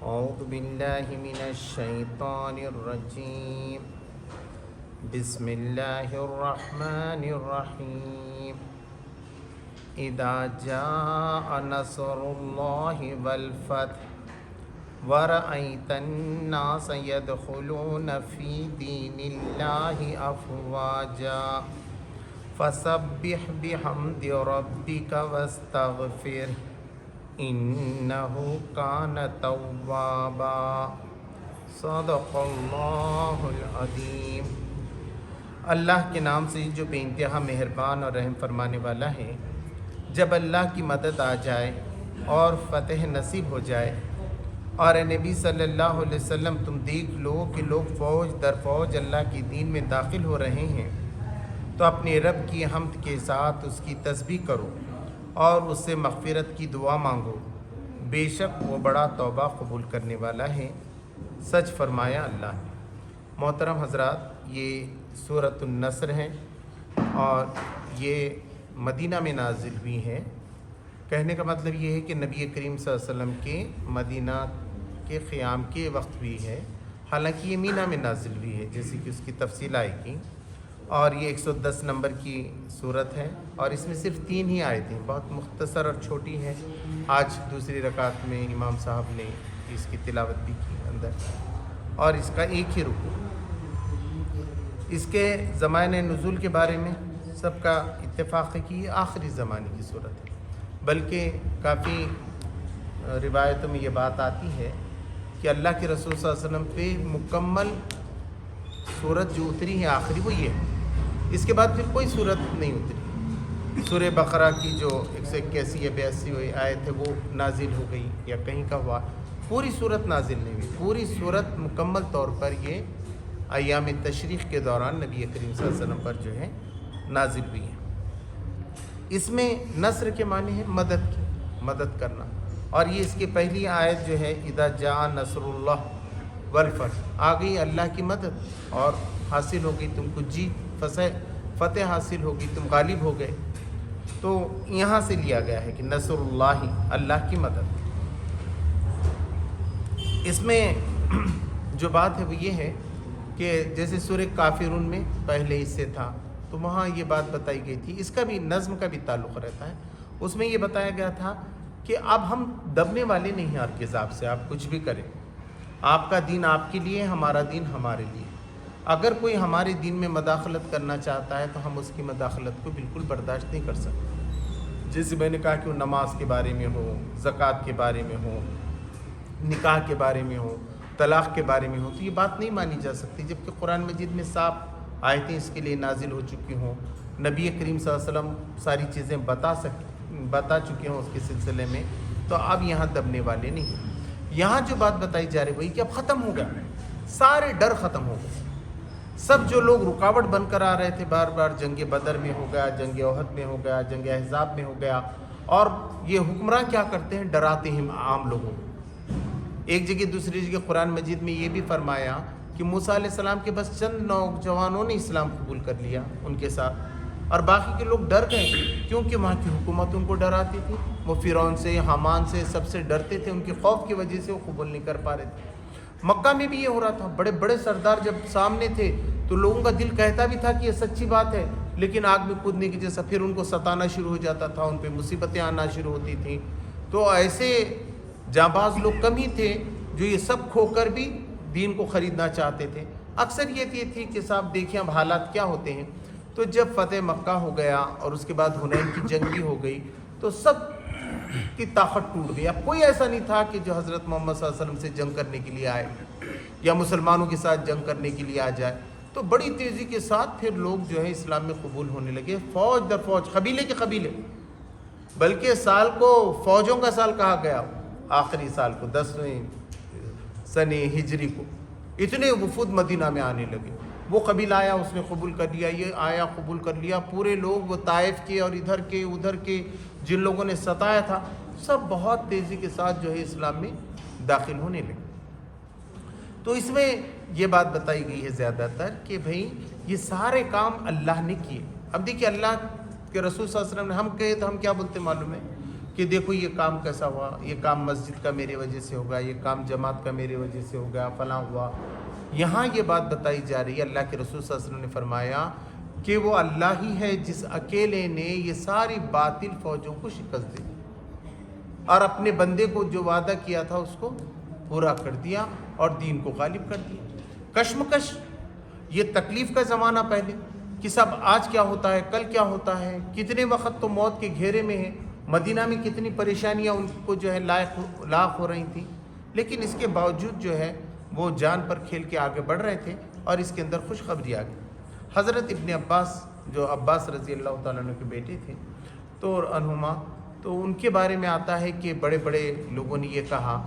اعوذ باللہ من الشیطان الرجیم بسم اللہ الرحمن الرحیم اذا جاء نصر اللہ والفتح ورأیت الناس يدخلون فی دین اللہ افواجا فسبح بحمد ربک واستغفر انہ کان توابا صدق اللہ العظیم۔ اللہ کے نام سے جو بے انتہا مہربان اور رحم فرمانے والا ہے۔ جب اللہ کی مدد آ جائے اور فتح نصیب ہو جائے اور اے نبی صلی اللہ علیہ وسلم تم دیکھ لو کہ لوگ فوج در فوج اللہ کی دین میں داخل ہو رہے ہیں، تو اپنے رب کی حمد کے ساتھ اس کی تسبیح کرو اور اس سے مغفرت کی دعا مانگو، بے شک وہ بڑا توبہ قبول کرنے والا ہے۔ سچ فرمایا اللہ نے۔ محترم حضرات، یہ سورۃ النصر ہے اور یہ مدینہ میں نازل ہوئی ہے۔ کہنے کا مطلب یہ ہے کہ نبی کریم صلی اللہ علیہ وسلم کے مدینہ کے قیام کے وقت ہوئی ہے، حالانکہ یہ مینا میں نازل ہوئی ہے جیسے کہ اس کی تفصیل آئے گی، اور یہ 110 نمبر کی صورت ہے اور اس میں صرف 3 ہی آیتیں، بہت مختصر اور چھوٹی ہیں۔ آج دوسری رکعت میں امام صاحب نے اس کی تلاوت بھی کی اندر، اور اس کا ایک ہی رکوع۔ اس کے زمانۂ نزول کے بارے میں سب کا اتفاق ہے کہ یہ آخری زمانے کی صورت ہے، بلکہ کافی روایتوں میں یہ بات آتی ہے کہ اللہ کے رسول صلی اللہ علیہ وسلم پہ مکمل صورت جو اتری ہے آخری وہ یہ ہے، اس کے بعد پھر کوئی صورت نہیں اتری۔ سورہ بقرہ کی جو 181 یا 82 آیت ہے وہ نازل ہو گئی یا کہیں کا ہوا، پوری صورت نازل نہیں ہوئی۔ پوری صورت مکمل طور پر یہ ایام تشریق کے دوران نبی کریم صلی اللہ علیہ وسلم پر جو ہے نازل ہوئی ہے۔ اس میں نصر کے معنی ہے مدد کرنا، اور یہ اس کی پہلی آیت جو ہے اذا جاء نصر اللہ والفتح، آ گئی اللہ کی مدد اور حاصل ہو گئی تم کو جیت، فتح حاصل ہوگی، تم غالب ہو گئے، تو یہاں سے لیا گیا ہے کہ نصر اللہ، اللہ کی مدد۔ اس میں جو بات ہے وہ یہ ہے کہ جیسے سورہ کافرون میں پہلے حصے تھا تو وہاں یہ بات بتائی گئی تھی، اس کا بھی نظم کا بھی تعلق رہتا ہے۔ اس میں یہ بتایا گیا تھا کہ اب ہم دبنے والے نہیں ہیں آپ کے حساب سے، آپ کچھ بھی کریں، آپ کا دین آپ کے لیے، ہمارا دین ہمارے لیے۔ اگر کوئی ہمارے دین میں مداخلت کرنا چاہتا ہے تو ہم اس کی مداخلت کو بالکل برداشت نہیں کر سکتے۔ جیسے میں نے کہا کہ وہ نماز کے بارے میں ہو، زکوٰۃ کے بارے میں ہو، نکاح کے بارے میں ہو، طلاق کے بارے میں ہو، تو یہ بات نہیں مانی جا سکتی، جبکہ قرآن مجید میں صاف آیتیں اس کے لیے نازل ہو چکی ہوں، نبی کریم صلی اللہ علیہ وسلم ساری چیزیں بتا چکے ہوں اس کے سلسلے میں، تو اب یہاں دبنے والے نہیں۔ یہاں جو بات بتائی جا رہی وہی کہ اب ختم ہو گیا، سارے ڈر ختم ہو گئے۔ سب جو لوگ رکاوٹ بن کر آ رہے تھے، بار بار جنگ بدر میں ہو گیا، جنگ احد میں ہو گیا، جنگ احزاب میں ہو گیا، اور یہ حکمراں کیا کرتے ہیں، ڈراتے ہیں عام لوگوں کو۔ ایک جگہ دوسری جگہ قرآن مجید میں یہ بھی فرمایا کہ موسیٰ علیہ السلام کے بس چند نوجوانوں نے اسلام قبول کر لیا ان کے ساتھ، اور باقی کے لوگ ڈر گئے کیونکہ وہاں کی حکومت ان کو ڈراتی تھی، وہ فرعون سے، حامان سے، سب سے ڈرتے تھے، ان کے خوف کی وجہ سے وہ قبول نہیں کر پا رہے تھے۔ مکہ میں بھی یہ ہو رہا تھا، بڑے بڑے سردار جب سامنے تھے تو لوگوں کا دل کہتا بھی تھا کہ یہ سچی بات ہے، لیکن آگ میں کودنے کی جیسا پھر ان کو ستانا شروع ہو جاتا تھا، ان پہ مصیبتیں آنا شروع ہوتی تھیں۔ تو ایسے جانباز لوگ کم ہی تھے جو یہ سب کھو کر بھی دین کو خریدنا چاہتے تھے۔ اکثر یہ تھی کہ صاحب دیکھیں اب حالات کیا ہوتے ہیں۔ تو جب فتح مکہ ہو گیا اور اس کے بعد حنین کی جنگ بھی ہو گئی تو سب کی طاقت ٹوٹ گئی۔ اب کوئی ایسا نہیں تھا کہ جو حضرت محمد صلی اللہ علیہ وسلم سے جنگ کرنے کے لیے آئے یا مسلمانوں کے ساتھ جنگ کرنے کے لیے آ جائے۔ تو بڑی تیزی کے ساتھ پھر لوگ جو ہے اسلام میں قبول ہونے لگے، فوج در فوج، قبیلے کے قبیلے، بلکہ سال کو فوجوں کا سال کہا گیا، آخری سال کو 10ویں سنہ ہجری کو اتنے وفود مدینہ میں آنے لگے۔ وہ قبیلہ آیا، اس نے قبول کر لیا، یہ آیا قبول کر لیا، پورے لوگ وہ طائف کے اور ادھر کے ادھر کے جن لوگوں نے ستایا تھا سب بہت تیزی کے ساتھ جو ہے اسلام میں داخل ہونے لگے۔ تو اس میں یہ بات بتائی گئی ہے زیادہ تر کہ بھئی یہ سارے کام اللہ نے کیے۔ اب دیکھیے اللہ کے رسول صلی اللہ علیہ وسلم نے، ہم کہے تو ہم کیا بولتے معلوم ہے، کہ دیکھو یہ کام کیسا ہوا، یہ کام مسجد کا میرے وجہ سے ہوگا، یہ کام جماعت کا میرے وجہ سے ہوگا، فلاں ہوا۔ یہاں یہ بات بتائی جا رہی ہے، اللہ کے رسول صلی اللہ علیہ وسلم نے فرمایا کہ وہ اللہ ہی ہے جس اکیلے نے یہ ساری باطل فوجوں کو شکست دی اور اپنے بندے کو جو وعدہ کیا تھا اس کو پورا کر دیا اور دین کو غالب کر دیا۔ کشمکش، یہ تکلیف کا زمانہ پہلے کہ سب آج کیا ہوتا ہے، کل کیا ہوتا ہے، کتنے وقت تو موت کے گھیرے میں ہیں، مدینہ میں کتنی پریشانیاں ان کو جو ہے لاحق ہو رہی تھیں، لیکن اس کے باوجود جو ہے وہ جان پر کھیل کے آگے بڑھ رہے تھے اور اس کے اندر خوشخبری آ گئی۔ حضرت ابن عباس، جو عباس رضی اللہ تعالیٰ عنہ کے بیٹے تھے تو عنہما، تو ان کے بارے میں آتا ہے کہ بڑے بڑے لوگوں نے یہ کہا،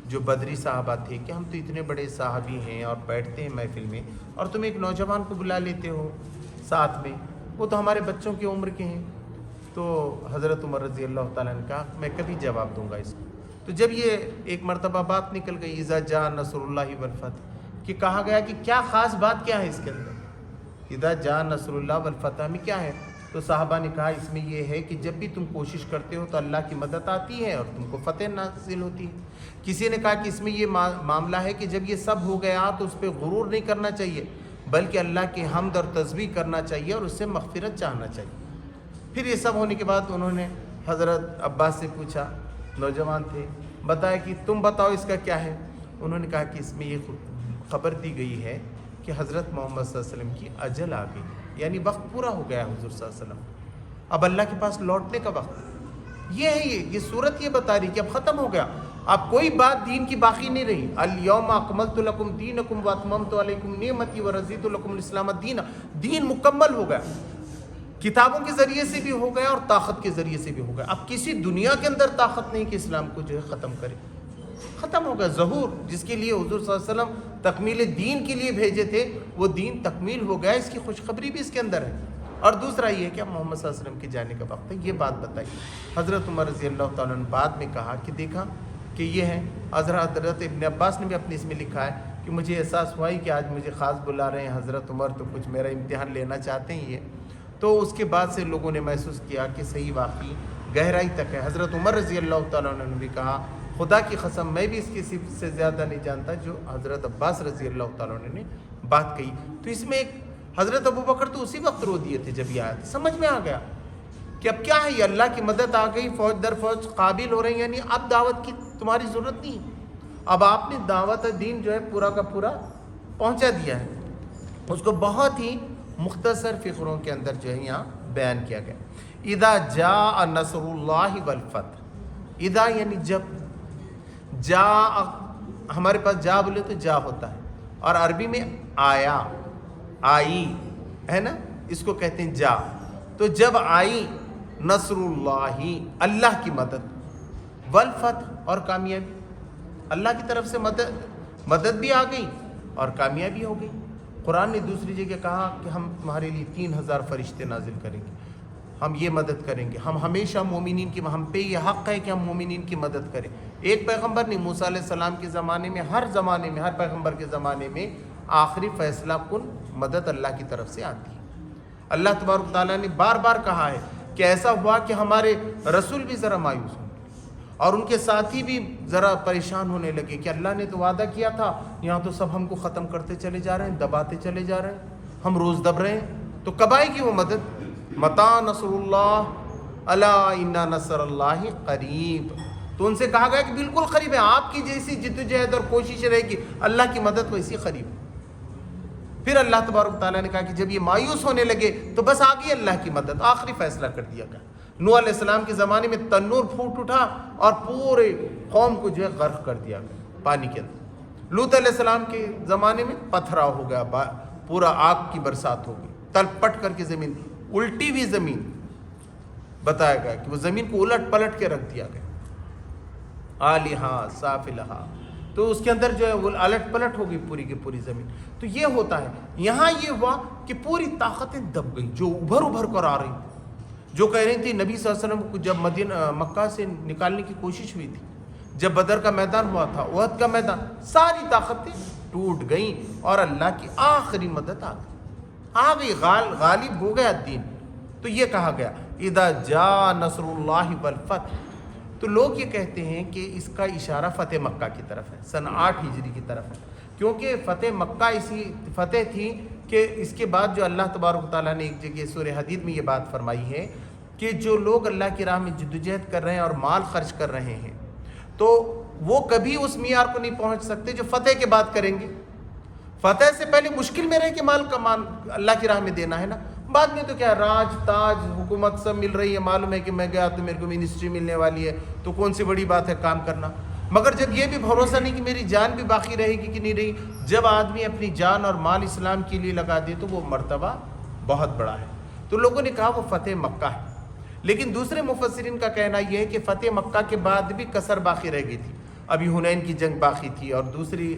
جو بدری صحابہ تھے، کہ ہم تو اتنے بڑے صحابی ہیں اور بیٹھتے ہیں محفل میں اور تم ایک نوجوان کو بلا لیتے ہو ساتھ میں، وہ تو ہمارے بچوں کی عمر کے ہیں۔ تو حضرت عمر رضی اللہ تعالیٰ نے کہا میں کبھی جواب دوں گا اس کو۔ تو جب یہ ایک مرتبہ بات نکل گئی اذا جاء نصر اللہ والفتح، کہ کہا گیا کہ کیا خاص بات کیا ہے اس کے اندر، اذا جاء نصر اللہ والفتح میں کیا ہے، تو صحابہ نے کہا اس میں یہ ہے کہ جب بھی تم کوشش کرتے ہو تو اللہ کی مدد آتی ہے اور تم کو فتح نازل ہوتی ہے۔ کسی نے کہا کہ اس میں یہ معاملہ ہے کہ جب یہ سب ہو گیا تو اس پہ غرور نہیں کرنا چاہیے، بلکہ اللہ کی حمد اور تسبیح کرنا چاہیے اور اس سے مغفرت چاہنا چاہیے۔ پھر یہ سب ہونے کے بعد انہوں نے حضرت عباس سے پوچھا، نوجوان تھے، بتایا کہ تم بتاؤ اس کا کیا ہے۔ انہوں نے کہا کہ اس میں یہ خبر دی گئی ہے کہ حضرت محمد صلی اللہ علیہ وسلم کی اجل آ گئی، یعنی وقت پورا ہو گیا حضور صلی اللہ علیہ وسلم، اب اللہ کے پاس لوٹنے کا وقت یہ ہے۔ یہ صورت یہ بتا رہی کہ اب ختم ہو گیا، اب کوئی بات دین کی باقی نہیں رہی۔ الیوم اکملت لکم دینکم واتممت علیکم نعمتی ورضیت لکم الاسلام دینا، دین مکمل ہو گیا، کتابوں کے ذریعے سے بھی ہو گیا اور طاقت کے ذریعے سے بھی ہو گیا۔ اب کسی دنیا کے اندر طاقت نہیں کہ اسلام کو جو ہے ختم کرے، ختم ہو گیا۔ ظہور جس کے لیے حضور صلی اللہ علیہ وسلم تکمیل دین کے لیے بھیجے تھے وہ دین تکمیل ہو گیا، اس کی خوشخبری بھی اس کے اندر ہے۔ اور دوسرا یہ کہ اب محمد صلی اللہ علیہ وسلم کے جانے کا وقت ہے، یہ بات بتائی۔ حضرت عمر رضی اللہ تعالیٰ نے بعد میں کہا کہ دیکھا کہ یہ ہے، حضرت ابن عباس نے بھی اپنے اس میں لکھا ہے کہ مجھے احساس ہوا ہی کہ آج مجھے خاص بلا رہے ہیں حضرت عمر، تو کچھ میرا امتحان لینا چاہتے ہیں یہ۔ تو اس کے بعد سے لوگوں نے محسوس کیا کہ صحیح واقعی گہرائی تک ہے۔ حضرت عمر رضی اللہ تعالیٰ عنہ نے بھی کہا خدا کی قسم میں بھی اس کی صفت سے زیادہ نہیں جانتا جو حضرت عباس رضی اللہ تعالیٰ عنہ نے بات کہی۔ تو اس میں ایک حضرت ابو بکر تو اسی وقت رو دیے تھے جب یہ آیا تھا، سمجھ میں آ گیا کہ اب کیا ہے، یہ اللہ کی مدد آ گئی، فوج در فوج قابل ہو رہے ہیں، یعنی اب دعوت کی تمہاری ضرورت نہیں، اب آپ نے دعوت دین جو ہے پورا کا پورا پہنچا دیا ہے۔ اس کو بہت ہی مختصر فقروں کے اندر جو ہے یہاں بیان کیا گیا۔ اذا جاء نصر اللہ والفتح، اذا یعنی جب، جاء ہمارے پاس جا بولے تو جا ہوتا ہے، اور عربی میں آیا، آئی ہے نا، اس کو کہتے ہیں جا۔ تو جب آئی نصر اللہ، اللہ کی مدد، والفتح اور کامیابی، اللہ کی طرف سے مدد بھی آ گئی اور کامیابی ہو گئی۔ قرآن نے دوسری جگہ کہا کہ ہم تمہارے لیے 3000 فرشتے نازل کریں گے، ہم یہ مدد کریں گے، ہم ہمیشہ مومنین کی، ہم پہ یہ حق ہے کہ ہم مومنین کی مدد کریں۔ ایک پیغمبر نہیں، موسیٰ علیہ السلام کے زمانے میں، ہر زمانے میں، ہر پیغمبر کے زمانے میں آخری فیصلہ کن مدد اللہ کی طرف سے آتی ہے۔ اللہ تبارک تعالیٰ نے بار بار کہا ہے کہ ایسا ہوا کہ ہمارے رسول بھی ذرا مایوس ہوں اور ان کے ساتھی بھی ذرا پریشان ہونے لگے کہ اللہ نے تو وعدہ کیا تھا، یہاں تو سب ہم کو ختم کرتے چلے جا رہے ہیں، دباتے چلے جا رہے ہیں، ہم روز دب رہے ہیں، تو کب آئے گی وہ مدد؟ متی نصر اللہ الا ان نصر اللہ قریب۔ تو ان سے کہا گیا کہ بالکل قریب ہے، آپ کی جیسی جدوجہد اور کوشش رہے گی اللہ کی مدد ویسی قریب۔ پھر اللہ تبارک تعالیٰ نے کہا کہ جب یہ مایوس ہونے لگے تو بس آ گئی اللہ کی مدد، آخری فیصلہ کر دیا گیا۔ نوح علیہ السلام کے زمانے میں تنور پھوٹ اٹھا اور پورے قوم کو جو ہے غرق کر دیا گیا پانی کے اندر۔ لوط علیہ السلام کے زمانے میں پتھراؤ ہو گیا، پورا آگ کی برسات ہو گئی، تل پٹ کر کے زمین، الٹی ہوئی زمین بتایا گیا کہ وہ زمین کو الٹ پلٹ کے رکھ دیا گیا، آلہا سافلہا، تو اس کے اندر جو ہے وہ الٹ پلٹ ہو گئی پوری کی پوری زمین۔ تو یہ ہوتا ہے، یہاں یہ ہوا کہ پوری طاقتیں دب گئی جو ابھر ابھر کر آ رہی، جو کہہ رہی تھی نبی صلی اللہ علیہ وسلم کو جب مکہ سے نکالنے کی کوشش ہوئی تھی، جب بدر کا میدان ہوا تھا، احد کا میدان، ساری طاقتیں ٹوٹ گئیں اور اللہ کی آخری مدد آ گئی، غالب ہو گیا دین۔ تو یہ کہا گیا اذا جاء نصر اللہ والفتح، تو لوگ یہ کہتے ہیں کہ اس کا اشارہ فتح مکہ کی طرف ہے، سن 8 ہجری کی طرف ہے، کیونکہ فتح مکہ اسی فتح تھی کہ اس کے بعد جو اللہ تبارک و تعالیٰ نے ایک جگہ سورہ حدید میں یہ بات فرمائی ہے کہ جو لوگ اللہ کی راہ میں جدوجہد کر رہے ہیں اور مال خرچ کر رہے ہیں تو وہ کبھی اس معیار کو نہیں پہنچ سکتے جو فتح کے بعد کریں گے۔ فتح سے پہلے مشکل میں رہے کہ مال کا مان اللہ کی راہ میں دینا ہے نا، بعد میں تو کیا راج تاج حکومت سب مل رہی ہے، معلوم ہے کہ میں گیا تو میرے کو منسٹری ملنے والی ہے، تو کون سی بڑی بات ہے کام کرنا۔ مگر جب یہ بھی بھروسہ نہیں کہ میری جان بھی باقی رہے گی کہ نہیں رہی، جب آدمی اپنی جان اور مال اسلام کے لیے لگا دے تو وہ مرتبہ بہت بڑا ہے۔ تو لوگوں نے کہا وہ فتح مکہ ہے، لیکن دوسرے مفسرین کا کہنا یہ ہے کہ فتح مکہ کے بعد بھی کسر باقی رہ گئی تھی، ابھی حنین کی جنگ باقی تھی اور دوسری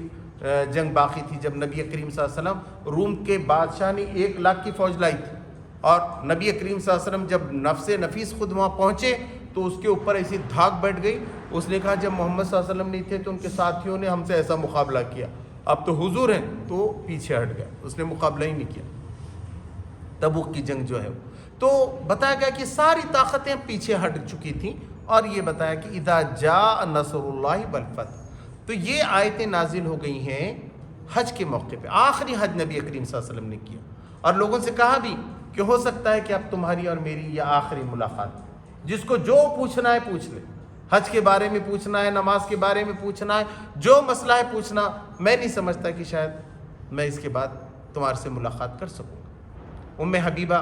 جنگ باقی تھی جب نبی کریم صلی اللہ علیہ وسلم روم کے بادشاہ نے 1 لاکھ کی فوج لائی تھی، اور نبی کریم صلی اللہ علیہ وسلم جب نفس نفیس خود وہاں پہنچے تو اس کے اوپر ایسی دھاک بیٹھ گئی، اس نے کہا جب محمد صلی اللہ علیہ وسلم نہیں تھے تو ان کے ساتھیوں نے ہم سے ایسا مقابلہ کیا، اب تو حضور ہیں تو پیچھے ہٹ گیا، اس نے مقابلہ ہی نہیں کیا۔ تبوک کی جنگ جو ہے تو بتایا گیا کہ ساری طاقتیں پیچھے ہٹ چکی تھیں، اور یہ بتایا کہ اذا جاء نصر اللہ والفتح، تو یہ آیتیں نازل ہو گئی ہیں حج کے موقع پہ، آخری حج نبی کریم صلی اللہ علیہ وسلم نے کیا، اور لوگوں سے کہا بھی کہ ہو سکتا ہے کہ اب تمہاری اور میری یہ آخری ملاقات، جس کو جو پوچھنا ہے پوچھ لے، حج کے بارے میں پوچھنا ہے، نماز کے بارے میں پوچھنا ہے، جو مسئلہ ہے پوچھنا، میں نہیں سمجھتا کہ شاید میں اس کے بعد تمہارے سے ملاقات کر سکوں گا۔ ام حبیبہ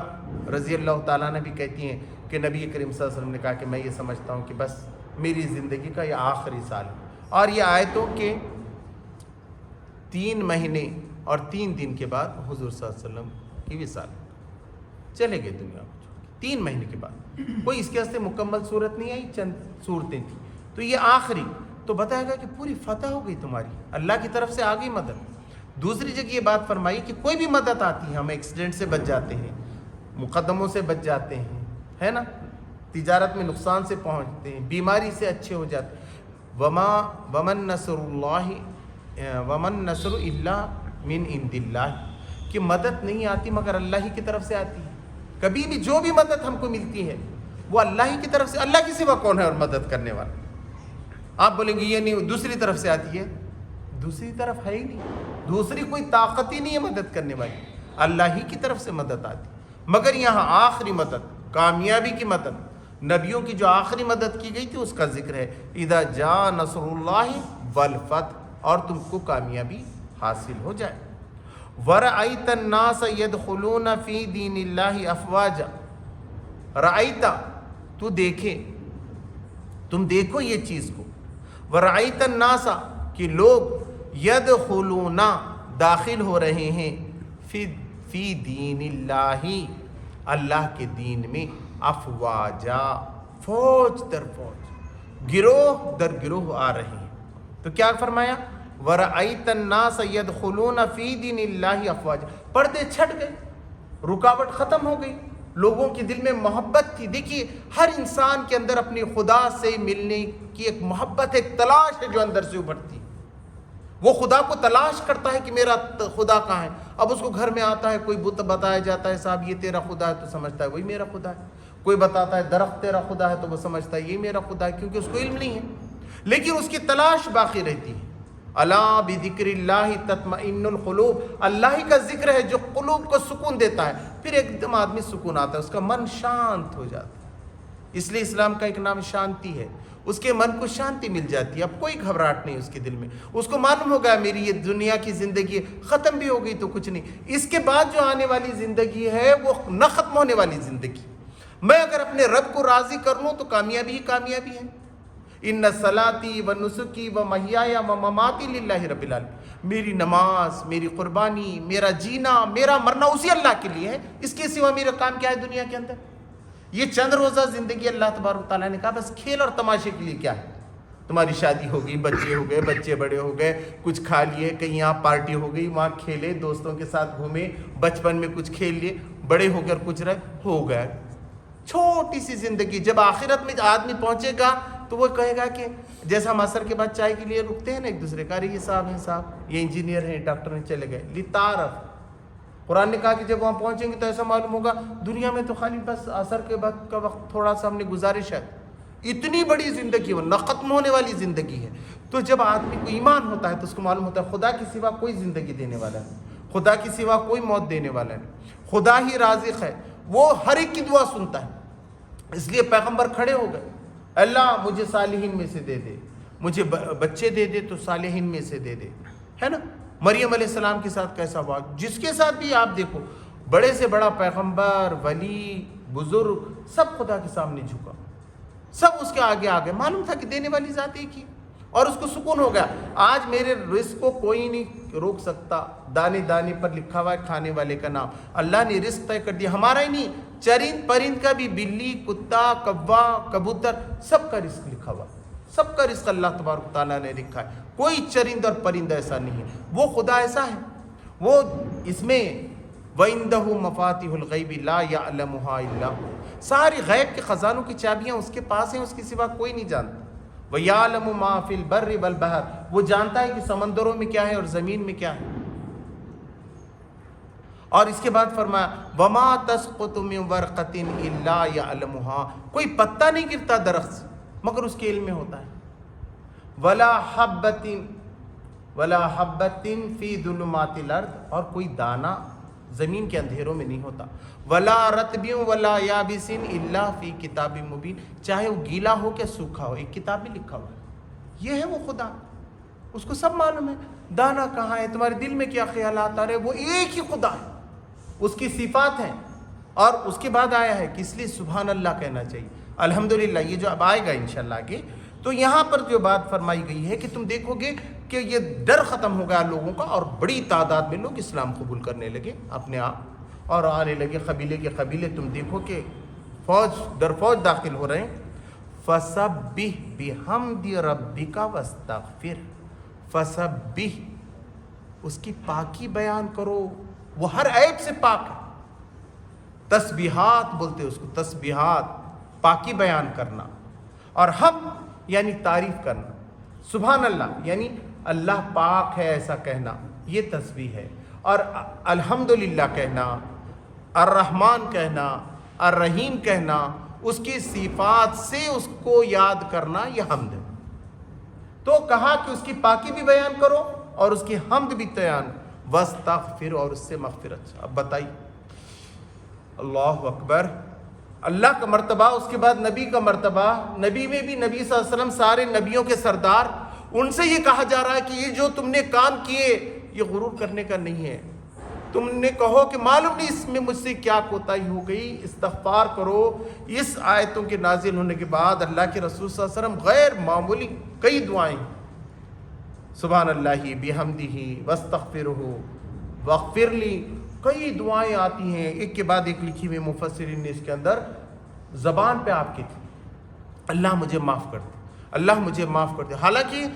رضی اللہ تعالیٰ نے بھی کہتی ہیں کہ نبی کریم صلی اللہ علیہ وسلم نے کہا کہ میں یہ سمجھتا ہوں کہ بس میری زندگی کا یہ آخری سال ہے، اور یہ آیتوں کے 3 مہینے اور 3 دن کے بعد حضور صلی اللہ علیہ وسلم کی وصال چلے گئے دنیا کو، 3 مہینے کے بعد، کوئی اس کے واسطے مکمل صورت نہیں آئی، چند صورتیں تھیں، تو یہ آخری تو بتایا گیا کہ پوری فتح ہو گئی تمہاری، اللہ کی طرف سے آ گئی مدد۔ دوسری جگہ یہ بات فرمائی کہ کوئی بھی مدد آتی ہے، ہم ایکسیڈنٹ سے بچ جاتے ہیں، مقدموں سے بچ جاتے ہیں، ہے نا، تجارت میں نقصان سے پہنچتے ہیں، بیماری سے اچھے ہو جاتے ہیں۔ ومن نصر الا من عند اللہ، کہ مدد نہیں آتی مگر اللہ ہی کی طرف سے آتی ہے، کبھی بھی جو بھی مدد ہم کو ملتی ہے وہ اللہ ہی کی طرف سے، اللہ کے سوا کون ہے اور مدد کرنے والا؟ آپ بولیں گے یہ نہیں دوسری طرف سے آتی ہے، دوسری طرف ہے ہی نہیں، دوسری کوئی طاقت ہی نہیں ہے مدد کرنے والی، اللہ ہی کی طرف سے مدد آتی، مگر یہاں آخری مدد، کامیابی کی مدد، نبیوں کی جو آخری مدد کی گئی تھی اس کا ذکر ہے، اذا جاء نصر اللہ والفتح، اور تم کو کامیابی حاصل ہو جائے۔ وَرَأَيْتَ النَّاسَ يَدْخُلُونَ فِي دِينِ اللَّهِ أَفْوَاجًا، رَأَيْتَ تو دیکھے، تم دیکھو یہ چیز کو، وَرَأَيْتَ النَّاسَ کہ لوگ يَدْخُلُونَ داخل ہو رہے ہیں فی دین اللہ اللہ کے دین میں، افواجا فوج در فوج، گروہ در گروہ آ رہے ہیں، تو کیا فرمایا؟ وَرَأَيْتَ النَّاسَ يَدْخُلُونَ فِي دِينِ اللَّهِ أَفْوَاجًا، پردے چھٹ گئے، رکاوٹ ختم ہو گئی، لوگوں کے دل میں محبت تھی۔ دیکھیے ہر انسان کے اندر اپنی خدا سے ملنے کی ایک محبت، ایک تلاش ہے جو اندر سے ابھرتی ہے، وہ خدا کو تلاش کرتا ہے کہ میرا خدا کہاں ہے۔ اب اس کو گھر میں آتا ہے، کوئی بت بتایا جاتا ہے، صاحب یہ تیرا خدا ہے، تو سمجھتا ہے وہی میرا خدا ہے، کوئی بتاتا ہے درخت تیرا خدا ہے تو وہ سمجھتا ہے یہ میرا خدا ہے، کیونکہ اس کو علم نہیں ہے، لیکن اس کی تلاش باقی رہتی ہے۔ الا بذکر اللہ تطمئن القلوب، اللہ ہی کا ذکر ہے جو قلوب کو سکون دیتا ہے، پھر ایک دم آدمی سکون آتا ہے، اس کا من شانت ہو جاتا ہے۔ اس لیے اسلام کا ایک نام شانتی ہے، اس کے من کو شانتی مل جاتی ہے، اب کوئی گھبراہٹ نہیں اس کے دل میں، اس کو معلوم ہو گیا میری یہ دنیا کی زندگی ختم بھی ہو گئی تو کچھ نہیں، اس کے بعد جو آنے والی زندگی ہے وہ نہ ختم ہونے والی زندگی، میں اگر اپنے رب کو راضی کر لوں تو کامیابی ہی کامیابی ہے۔ ان صلاتی و نسکی و محیای و مماتی للہ رب العالمین، میری نماز، میری قربانی، میرا جینا، میرا مرنا اسی اللہ کے لیے ہے، اس کے سوا میرا کام کیا ہے دنیا کے اندر؟ یہ چند روزہ زندگی اللہ تبارک و تعالیٰ نے کہا بس کھیل اور تماشے کے لیے کیا ہے؟ تمہاری شادی ہو گئی، بچے ہو گئے، بچے بڑے ہو گئے، کچھ کھا لیے، کہیں یہاں پارٹی ہو گئی، وہاں کھیلے، دوستوں کے ساتھ گھومے، بچپن میں کچھ کھیل لیے، بڑے ہو کر کچھ رہے، ہو گئے چھوٹی سی زندگی۔ جب آخرت میں آدمی پہنچے گا تو وہ کہے گا کہ جیسا ہم عصر کے بعد چائے کے لیے رکتے ہیں نا ایک دوسرے کا، ارے یہ صاحب ہیں، صاحب یہ انجینئر ہیں، ڈاکٹر ہیں، چلے گئے، لتعارف۔ قرآن نے کہا کہ جب وہاں پہنچیں گے تو ایسا معلوم ہوگا دنیا میں تو خالی بس عصر کے بعد کا وقت تھوڑا سا ہم نے گزارش ہے، اتنی بڑی زندگی وہ نہ ختم ہونے والی زندگی ہے. تو جب آدمی کو ایمان ہوتا ہے تو اس کو معلوم ہوتا ہے خدا کے سوا کوئی زندگی دینے والا نہیں, خدا کے سوا کوئی موت دینے والا نہیں, خدا ہی رازق ہے, وہ ہر ایک کی دعا سنتا ہے. اس لیے پیغمبر کھڑے ہو گئے, اللہ مجھے صالحین میں سے دے دے, مجھے بچے دے دے تو صالحین میں سے دے دے, ہے نا. مریم علیہ السلام کے ساتھ کیسا ہوا, جس کے ساتھ بھی آپ دیکھو بڑے سے بڑا پیغمبر, ولی, بزرگ, سب خدا کے سامنے جھکا, سب اس کے آگے آگے. معلوم تھا کہ دینے والی ذات ایک ہی, اور اس کو سکون ہو گیا. آج میرے رزق کو کوئی نہیں روک سکتا, دانے دانے پر لکھا ہوا ہے کھانے والے کا نام, اللہ نے رزق طے کر دیا. ہمارا ہی نہیں, چرند پرند کا بھی, بلی, کتا, کوا, کبوتر, سب کا رزق لکھا ہوا, سب کا رزق اللہ تبارک تعالیٰ نے لکھا ہے. کوئی چرند اور پرند ایسا نہیں ہے. وہ خدا ایسا ہے, وہ اس میں وَعِندَهُ مَفَاتِحُ الْغَيْبِ لَا يَعْلَمُهَا إِلَّا هُوَ, ساری غیب کے خزانوں کی چابیاں اس کے پاس ہیں, اس کے سوا کوئی نہیں جانتا. وَيَعْلَمُ مَا فِي الْبَرِّ وَالْبَحْرِ, وہ جانتا ہے کہ سمندروں میں کیا ہے اور زمین میں کیا ہے. اور اس کے بعد فرمایا وَمَا تَسْقُطُ مِنْ وَرْقَةٍ إِلَّا يَعْلَمُهَا, کوئی پتا نہیں گرتا درخت سے مگر اس کے علم میں ہوتا ہے. وَلَا حَبَّةٍ فِي ظُلُمَاتِ الْأَرْضِ, اور کوئی دانہ زمین کے اندھیروں میں نہیں ہوتا. وَلَا رَطْبٍ وَلَا يَابِسٍ إِلَّا فِي كِتَابٍ مُبِينٍ, چاہے وہ گیلا ہو کہ سوکھا ہو, ایک کتاب میں لکھا ہوا ہے. یہ ہے وہ خدا, اس کو سب معلوم ہے. دانہ کہاں ہے, تمہارے دل میں کیا خیالات آ رہے, وہ ایک ہی خدا ہے, اس کی صفات ہیں. اور اس کے بعد آیا ہے کہ اس لیے سبحان اللہ کہنا چاہیے, الحمدللہ. یہ جو اب آئے گا انشاءاللہ آگے, تو یہاں پر جو بات فرمائی گئی ہے کہ تم دیکھو گے کہ یہ ڈر ختم ہو گیا لوگوں کا, اور بڑی تعداد میں لوگ اسلام قبول کرنے لگے اپنے آپ, اور آنے لگے قبیلے کے قبیلے. تم دیکھو کہ فوج در فوج داخل ہو رہے ہیں. فَسَبِّحْ بِحَمْدِ رَبِّكَ وَاسْتَغْفِرْ, فَسَبِّحْ, اس کی پاکی بیان کرو, وہ ہر عیب سے پاک ہے. تسبیحات بولتے اس کو, تسبیحات, پاکی بیان کرنا. اور ہم یعنی تعریف کرنا, سبحان اللہ یعنی اللہ پاک ہے ایسا کہنا, یہ تسبیح ہے. اور الحمدللہ کہنا, الرحمن کہنا, الرحیم کہنا, اس کی صفات سے اس کو یاد کرنا, یہ حمد ہے. تو کہا کہ اس کی پاکی بھی بیان کرو اور اس کی حمد بھی بیان, واستغفر, اور اس سے مغفرت. اب بتائیے, اللہ اکبر, اللہ کا مرتبہ, اس کے بعد نبی کا مرتبہ. نبی میں بھی نبی صلی اللہ علیہ وسلم سارے نبیوں کے سردار, ان سے یہ کہا جا رہا ہے کہ یہ جو تم نے کام کیے یہ غرور کرنے کا نہیں ہے. تم نے کہو کہ معلوم نہیں اس میں مجھ سے کیا کوتاہی ہو گئی, استغفار کرو. اس آیتوں کے نازل ہونے کے بعد اللہ کے رسول صلی اللہ علیہ وسلم غیر معمولی کئی دعائیں, سبحان اللہ بحمدہ واستغفرہ واغفر لی, کئی دعائیں آتی ہیں ایک کے بعد ایک لکھی ہوئی. مفسرین نے اس کے اندر زبان پہ آپ کی تھی, اللہ مجھے معاف کر دے, اللہ مجھے معاف کر دے. حالانکہ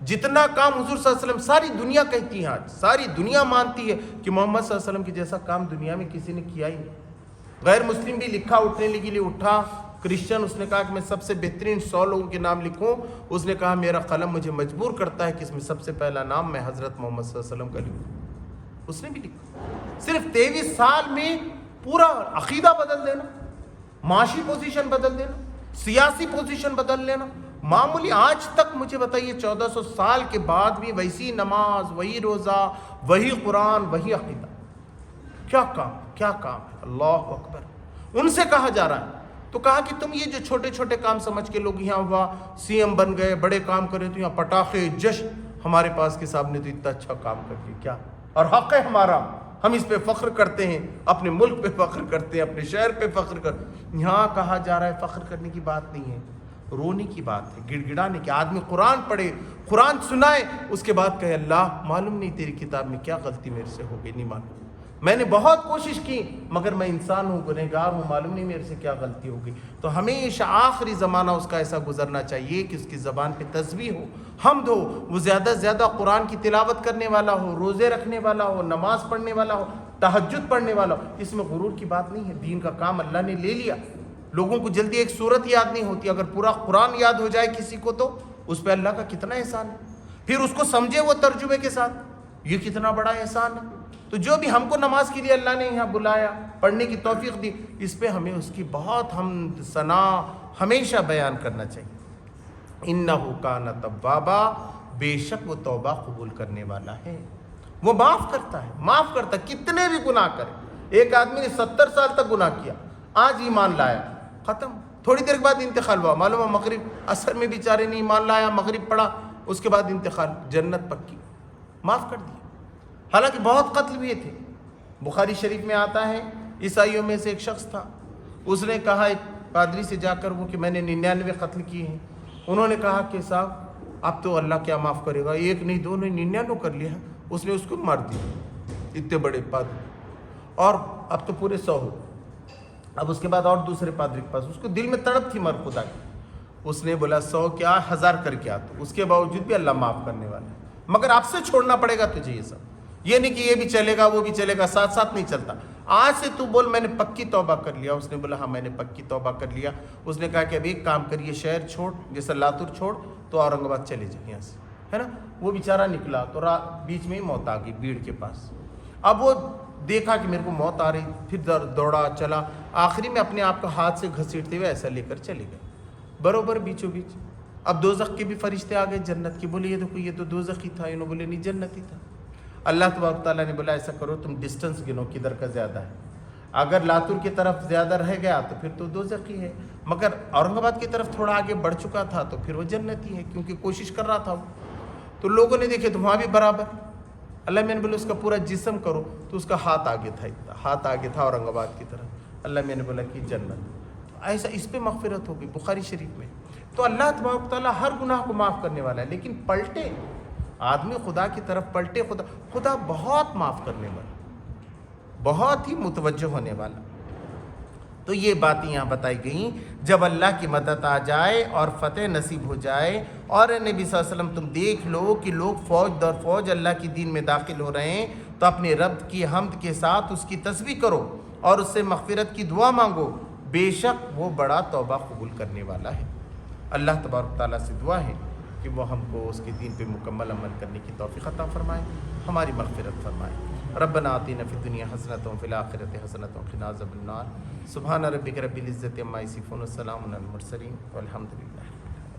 جتنا کام حضور صلی اللہ علیہ وسلم, ساری دنیا کہتی ہے, آج ساری دنیا مانتی ہے کہ محمد صلی اللہ علیہ وسلم کی جیسا کام دنیا میں کسی نے کیا ہی نہیں. غیر مسلم بھی لکھا اٹھنے کے لیے اٹھا, کرسچن اس نے کہا کہ میں سب سے بہترین 100 لوگوں کے نام لکھوں. اس نے کہا میرا قلم مجھے مجبور کرتا ہے کہ اس میں سب سے پہلا نام میں حضرت محمد صلی اللہ علیہ وسلم کا لکھوں. اس نے بھی لکھا. صرف 23 سال میں پورا عقیدہ بدل دینا, معاشی پوزیشن بدل دینا, سیاسی پوزیشن بدل لینا, معمولی. آج تک مجھے بتائیے 1400 سال کے بعد بھی ویسی نماز, وہی روزہ, وہی قرآن, وہی عقیدہ. کیا کام, کیا کام ہے, اللہ اکبر. ان سے کہا جا رہا ہے, تو کہا کہ تم یہ جو چھوٹے چھوٹے کام سمجھ کے لوگ یہاں ہوا سی ایم بن گئے, بڑے کام کرے, تو یہاں پٹاخے جشن, ہمارے پاس کے صاحب نے تو اتنا اچھا کام کر دیا, کیا, اور حق ہے ہمارا, ہم اس پہ فخر کرتے ہیں, اپنے ملک پہ فخر کرتے ہیں, اپنے شہر پہ فخر کرتے ہیں. یہاں کہا جا رہا ہے فخر کرنے کی بات نہیں ہے, رونے کی بات ہے, گڑ گڑانے کی. آدمی قرآن پڑھے, قرآن سنائے, اس کے بعد کہے اللہ معلوم نہیں تیری کتاب میں کیا غلطی میرے سے ہو گئی, نہیں معلوم, میں نے بہت کوشش کی مگر میں انسان ہوں, گنہگار ہوں, معلوم نہیں میرے سے کیا غلطی ہو گئی. تو ہمیشہ آخری زمانہ اس کا ایسا گزرنا چاہیے کہ اس کی زبان پہ تسبیح ہو, حمد ہو, وہ زیادہ سے زیادہ قرآن کی تلاوت کرنے والا ہو, روزے رکھنے والا ہو, نماز پڑھنے والا ہو, تہجد پڑھنے والا ہو. اس میں غرور کی بات نہیں ہے, دین کا کام اللہ نے لے لیا. لوگوں کو جلدی ایک صورت یاد نہیں ہوتی, اگر پورا قرآن یاد ہو جائے کسی کو تو اس پہ اللہ کا کتنا احسان ہے. پھر اس کو سمجھے وہ ترجمے کے ساتھ, یہ کتنا بڑا احسان ہے. تو جو بھی ہم کو نماز کے لیے اللہ نے یہاں بلایا، پڑھنے کی توفیق دی، اس پہ ہمیں اس کی بہت حمد ثنا ہمیشہ بیان کرنا چاہیے۔ انہ کان توابا، بے شک وہ توبہ قبول کرنے والا ہے، وہ معاف کرتا ہے، معاف کرتا ہے کتنے بھی گناہ کرے۔ ایک آدمی نے 70 سال تک گناہ کیا، آج ایمان لایا، ختم، تھوڑی دیر کے بعد انتقال ہوا، معلوم ہے مغرب عصر میں بیچارے نے ایمان لایا، مغرب پڑھا، اس کے بعد انتقال، جنت پکی، معاف کر دیا۔ حالانکہ بہت قتل ہوئے تھے۔ بخاری شریف میں آتا ہے عیسائیوں میں سے ایک شخص تھا، اس نے کہا ایک پادری سے جا کر وہ کہ میں نے 99 قتل کیے ہیں۔ انہوں نے کہا کہ صاحب اب تو اللہ کیا معاف کرے گا، ایک نہیں دو نہیں 99 کر لیا۔ اس نے اس کو مار دیا، اتنے بڑے پادری، اور اب تو پورے 100 ہو۔ اب اس کے بعد اور دوسرے پادری کے پاس، اس کو دل میں تڑپ تھی مر خدا کی، اس نے بولا 100 کیا 1000 کر کے تو اس کے باوجود بھی اللہ معاف کرنے والا ہے، مگر آپ سے چھوڑنا پڑے گا تجھے یہ سب، یہ نہیں کہ یہ بھی چلے گا وہ بھی چلے گا، ساتھ ساتھ نہیں چلتا۔ آج سے تو بول میں نے پکی توبہ کر لیا۔ اس نے بولا ہاں میں نے پکی توبہ کر لیا۔ اس نے کہا کہ اب ایک کام کریے، شہر چھوڑ، جیسے لاتور چھوڑ تو اورنگ آباد چلے جائیں یہاں سے، ہے نا۔ وہ بیچارہ نکلا تو بیچ میں ہی موت آ گئی بھیڑ کے پاس۔ اب وہ دیکھا کہ میرے کو موت آ رہی، پھر دوڑا چلا، آخری میں اپنے آپ کو ہاتھ سے گھسیٹتے ہوئے ایسا لے کر چلے گئے بروبر بیچوں بیچ۔ اب دوزخ کے بھی فرشتے آ گئے، جنت کے، بولے یہ دیکھو یہ تو دوزخ ہی تھا، انہوں بولے نہیں جنت ہی تھا۔ اللہ تبارک تعالیٰ نے بولا ایسا کرو تم ڈسٹنس گنو کدھر کا زیادہ ہے، اگر لاتور کی طرف زیادہ رہ گیا تو پھر تو دوزخ ہی ہے، مگر اورنگ آباد کی طرف تھوڑا آگے بڑھ چکا تھا تو پھر وہ جنت ہی ہے، کیونکہ کوشش کر رہا تھا وہ۔ تو لوگوں نے دیکھے تو وہاں بھی برابر۔ اللہ میں نے بولا اس کا پورا جسم کرو، تو اس کا ہاتھ آگے تھا، اتنا ہاتھ آگے تھا اورنگ آباد کی طرف۔ اللہ میں نے بولا کہ جنت، ایسا اس پہ مغفرت ہوگی بخاری شریف میں۔ تو اللہ تبارک تعالیٰ ہر گناہ کو معاف کرنے والا ہے، لیکن پلٹے آدمی خدا کی طرف پلٹے، خدا بہت معاف کرنے والا، بہت ہی متوجہ ہونے والا۔ تو یہ باتیں یہاں بتائی گئیں، جب اللہ کی مدد آ جائے اور فتح نصیب ہو جائے، اور نبی صلی اللہ علیہ وسلم تم دیکھ لو کہ لوگ فوج در فوج اللہ کی دین میں داخل ہو رہے ہیں، تو اپنے رب کی حمد کے ساتھ اس کی تسبیح کرو اور اس سے مغفرت کی دعا مانگو، بے شک وہ بڑا توبہ قبول کرنے والا ہے۔ اللہ تبارک تعالیٰ سے دعا ہے کہ وہ ہم کو اس کے دین پہ مکمل عمل کرنے کی توفیق عطا فرمائے، ہماری مغفرت فرمائے۔ ربنا آتنا فی الدنیا حسنۃ وفی الآخرۃ حسنۃ وقنا عذاب النار۔ سبحان ربک رب العزۃ عما یصفون، وسلام علی المرسلین والحمد للہ۔